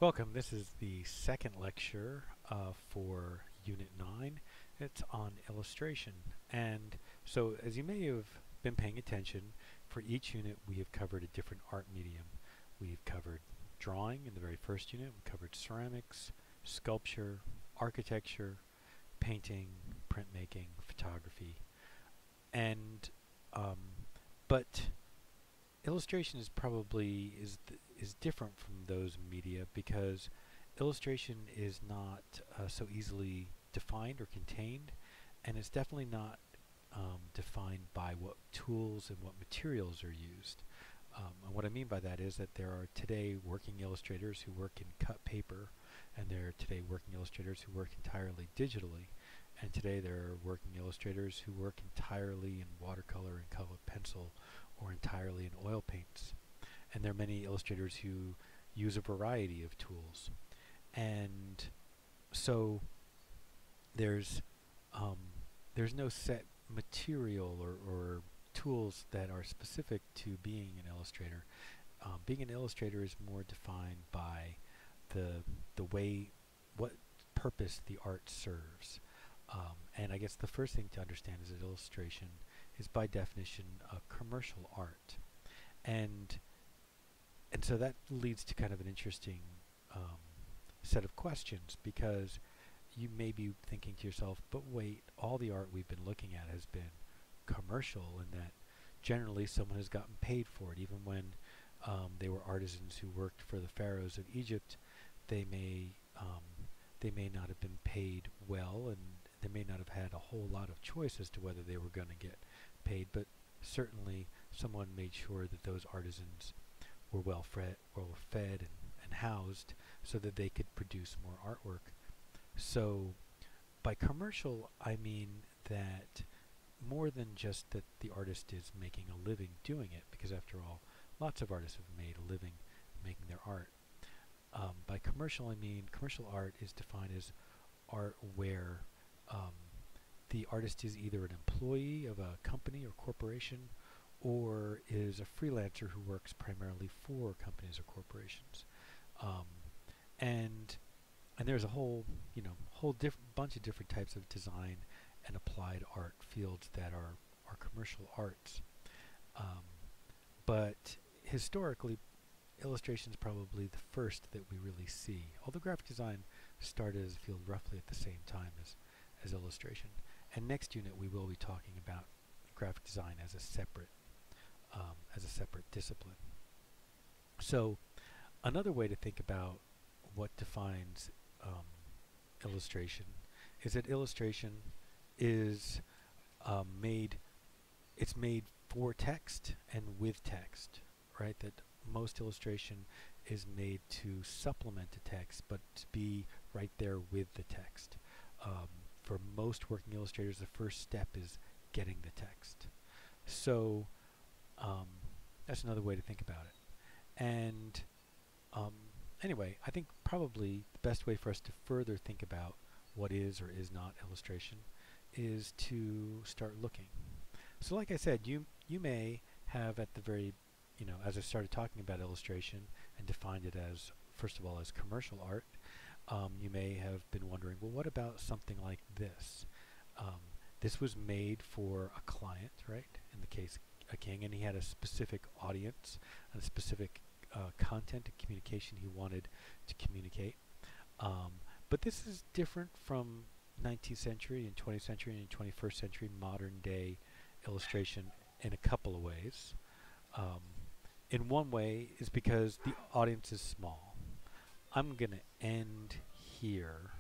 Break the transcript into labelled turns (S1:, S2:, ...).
S1: Welcome. This is the second lecture for Unit 9. It's on illustration. And so, as you may have been paying attention, for each unit we have covered a different art medium. We've covered drawing in the very first unit. We covered ceramics, sculpture, architecture, painting, printmaking, photography. And but illustration is probably is different from those media because illustration is not so easily defined or contained, and it's definitely not defined by what tools and what materials are used. And what I mean by that is that there are today working illustrators who work in cut paper, and there are today working illustrators who work entirely digitally, and today there are working illustrators who work entirely in watercolor and colored pencil or entirely in oil paints. And there are many illustrators who use a variety of tools. And so there's no set material or tools that are specific to being an illustrator. Being an illustrator is more defined by the way, what purpose the art serves. And I guess the first thing to understand is that illustration is by definition a commercial art. And so that leads to kind of an interesting set of questions, because you may be thinking to yourself, but wait, all the art we've been looking at has been commercial, and that generally someone has gotten paid for it. Even when they were artisans who worked for the pharaohs of Egypt, they may not have been paid well, and they may not have had a whole lot of choice as to whether they were going to get paid, but certainly someone made sure that those artisans were well fed and housed so that they could produce more artwork. So by commercial, I mean that more than just that the artist is making a living doing it, because after all, lots of artists have made a living making their art. By commercial, I mean commercial art is defined as art where the artist is either an employee of a company or corporation, or is a freelancer who works primarily for companies or corporations. And there's a whole bunch of different types of design and applied art fields that are commercial arts. But historically, illustration is probably the first that we really see, although graphic design started as a field roughly at the same time as illustration. And next unit we will be talking about graphic design as a separate discipline. So another way to think about what defines illustration is that illustration is made for text and with text, right? That most illustration is made to supplement the text, but to be right there with the text. For most working illustrators, the first step is getting the text. So that's another way to think about it. And anyway, I think probably the best way for us to further think about what is or is not illustration is to start looking. So like I said, you may have at the very, as I started talking about illustration and defined it as, first of all, as commercial art, you may have been wondering, well, what about something like this? This was made for a client, right? In the case, a king, and he had a specific audience and a specific content and communication he wanted to communicate. But this is different from 19th century and 20th century and 21st century modern day illustration in a couple of ways. In one way is because the audience is small. I'm going to end here